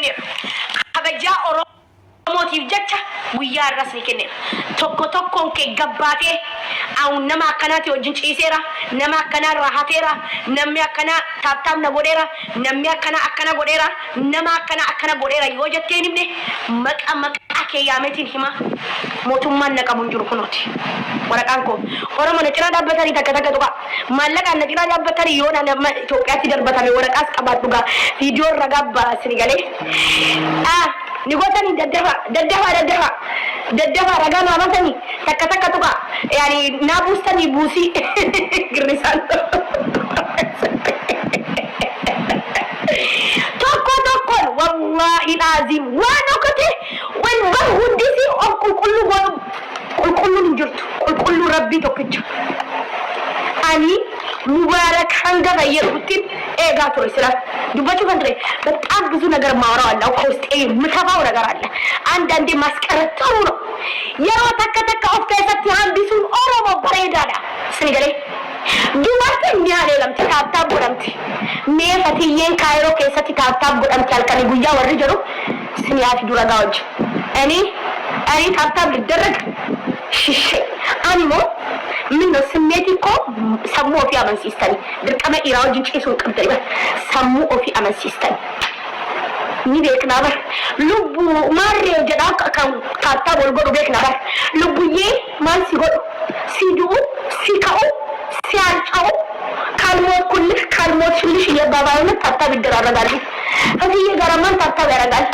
كنير أبجا موتيف جتة ويا الرسمي كنير توكو كجباتي أو نما كناتي وجنش إيسيرا نما كنا راحتيرا نما كنا تابتام نبوديرا نما كنا أكنا بوديرا نما كنا أكنا بوديرا يوجد تاني مني مك أكيد يامتين هما موتومان نكمل جروكنوتي ورقانكو orang mana cina dapat hari tak kata tuka malah kan cina dapat hari yo na to kati dapat hari orang as kabat tuka video ragab sini kali ni gua tani daddawa ragam apa tani tak kata tuka yani nabus tani busi gerisan toko wallahi lazim wano kete wan bahudisi kullu njurt kullu rabbi tokkicha ani mubarak hanga bayyሩትን ኤጋቶ ይስራል ዱባቹ ከንድሬ በጣም ብዙ ነገር ማወራው አለ ኮስቴ ምከፋው ነገር አለ አንዳንዴ ማስቀረት ጥሩ ነው የሮ ተከተካ ኦፍ ከሰት አንዲሱ ኦሮሞ በሬዳዳ ስንገሌ ዱባቹ ኛሌ ለምት ታብታብ ጉረምት ሜፈትዬን ካይሮ ከሰት ታብታብ ጉረምት ያልከኒ ጉያ ወር ጀሩ ስንያፊ ዱራጋዎች እኔ ታብታብ ልደረግ ሽሽ አንሞ من سميتي كو سمو في أمن سيستاني دركما إيراو جيش إيسون كبتري سمو في أمن سيستاني نيبيك نابر لبو ماري جداك كان كاتا بولغو بيك نابر لبو يه مان سيغو سيدو سيكاو سيارچاو كالمو كلش كالمو شلش يباباينا تاتا بدرا رغالي هذه يغرمان تاتا برغال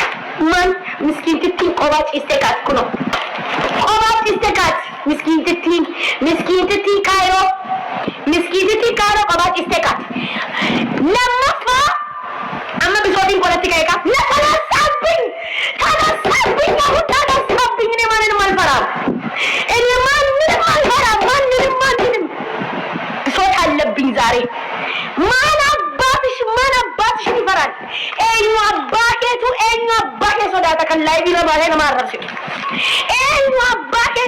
من مسكين تتين قواج استيقات كنو قواج استيقات مسكين تتي كايرو قبات استيقات لما فا أما بسوطين قولتك ايكا لا تنسابين إني ما نرم الفرام بسوط هاللبين زاري ما نباتش نفران اينو أباكي صداتك اللايبي لما هنا ما رفسك اينو أباكي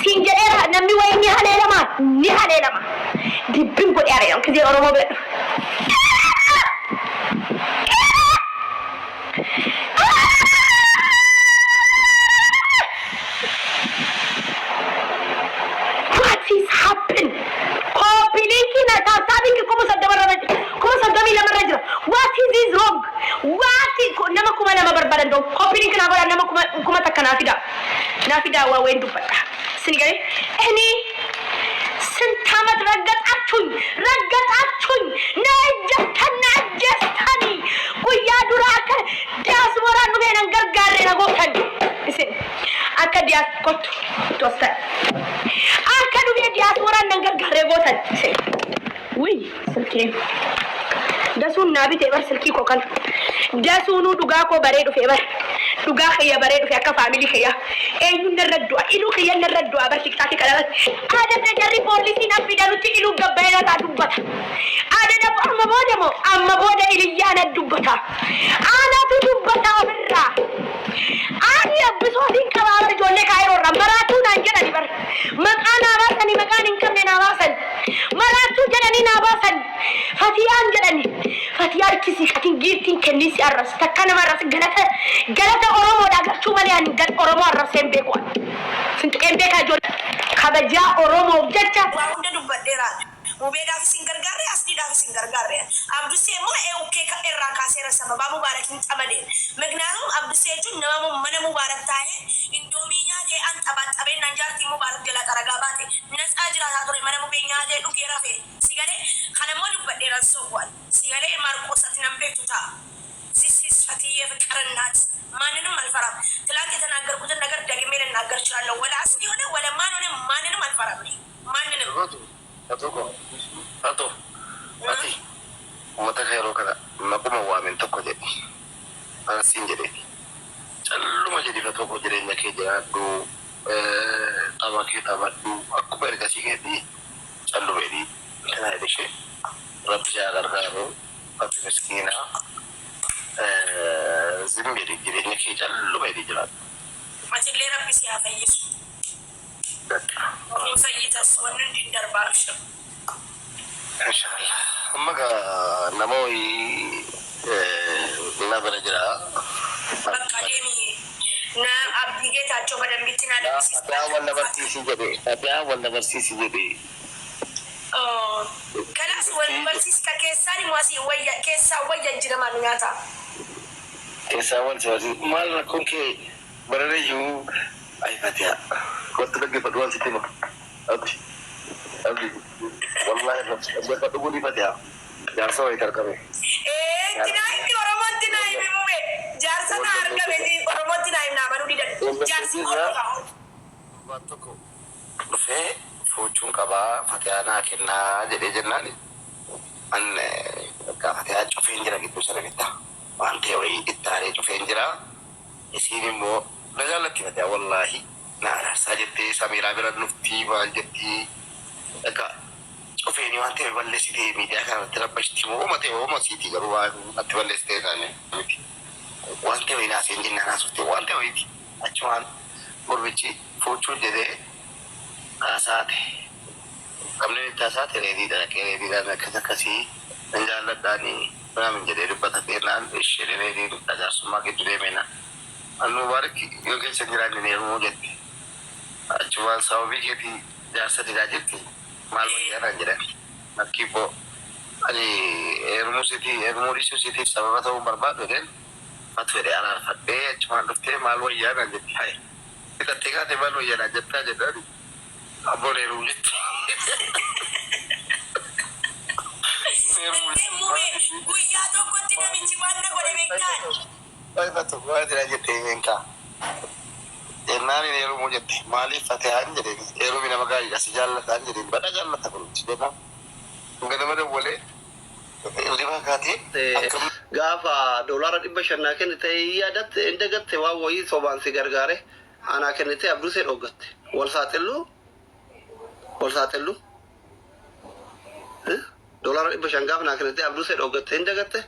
سينجريرا نمي ويني هاليلما دبين قد ياريون كذي أرومو بي What is happening? Copy linki na tabi ki kumu sadami lama rajra. What is this wrong? Nama kuma lama barbadan dong. Copy link na bara nama kuma takka nafida wa wendu pata. Sini gari? Ini sentamat raggat najastani. Kuya duraka diaspora nu benan gargare na gotan. Isin. Aka diaspora tosta. Aka nu be diaspora nan gargare gotan. Isin. Ui, silki. Dasun nabi tebar silki ko kan. Dasunu duga ko bare du febar. Duga khaya bare du akka family khaya. Eyun narraddu ilu khaya narraddu abar tiktak kala. Ada tajari polisi na fidalu ti ilu gabbayna ta dubbata. Ada da amma boda iliyana dubbata. Ana tu dubbata birra. Ani absodin kabar jolle kairo ramaratu nanjana dibar. Makana basani makanin kamne na basan. Maratu janani na basan. Fatiyan janani. Fatiyar kisi katin girtin kenisi arras takana maras galata oromo daga chumali an gal oromo arras embeko sint embeka jol kabaja oromo jacha wawde dum badera ubeda singargare asdi da singargare abdu semo e ukke ka erra kasera sababa mubarakin tamade magnanum abdu seju namamu mana mubarak tahe indomi nyaade an tabe nanjarti mubarak gela karagabate nasajira sadore mana mubenya de dukera fe sigale kana modu badera sowal sigale marko satinam betuta ሲሲስ ፈትዬ ፍቅርናት ማንንም አልፈራም ትላንት የተናገርኩትን ነገር ደግሜ ልናገር እችላለሁ ወላ አስቢ ሆነ ወላ ማንንም አልፈራም ማንንም አቶ ወተኸይሮ ከዛ መቁመ ዋምን ተቆጀ አንሲንጀደ ጨሉመ ጀዲ ፈቶቆ ጀደኛ ከጀራዱ ታባዱ አኩበ ረጋሲ ከዲ ጨሉበዲ ከናይደሽ ረብሻ ጋርጋሮ አት መስኪና ዝምቤሪ ዲሬኝ ከጨሉ በዲ ይችላል ማጅሌ ረቢ ሲያፈይስ ሰይተስ ወንድ እንደርባርሽ ኢንሻአላህ እማጋ ነሞይ Fataya berjaya. Akademi. Na abdi kita coba dan bikin ada sisi. Fataya wala bersisi jadi. Oh, karena wala bersisi kakek masih waya kesa waya jira manunyata. Kesa wala bersisi mal kunke berreju. Ay Fataya. Kau tu lagi berdoa situ mah. Abdi. Wallahi dia patunggu di Fataya. Jangan soal ikan kami. Tinaim di orang tinaim ibume. Jarsa na harga bedi orang tinaim na baru di dan. Jarsa orang. Waktu ko. Fe fucung kaba Fataya na kena jadi jenani. Anne ka Fataya cofain jira gitu cara kita. Ante wai itare cofain jira. Isini mo nagalati Fataya wallahi. Nah saja te Samira beran nufti wal jati. Eka Ofeni wante balle sidi media kan terabashti mo mate o masiti garwa ate balle ste tane wante wina senjin na sutte wante witi achwan morbichi fochu dede asate kamne ta sate redi da na kasi njala dani ram jede rubata tenan ishere redi ta suma ke dure mena anu barki yoge senjira ne mo jette achwan sawi ke ti jasa dirajeti malu ya ranjira nakibo ali ermurisi siti sabab atau berbadu kan fatwere ala fatbe cuma dufte malu ya ranjira hai kita tiga malu ya ranjira jadi abone rumit Guya to kontina minci mana kau debekan baik betul gua tidak jadi engka Nani ne rumo jette mali Fataya anjere ero mina magari asijalla anjere bada jalla takul sidena ngada mada wole riba kati gafa dolara dibba shanna kenite yadat indagatte wa woyi soban sigargare ana kenite abduse dogatte wal satelu dolara dibba shangaf na kenite abduse dogatte indagatte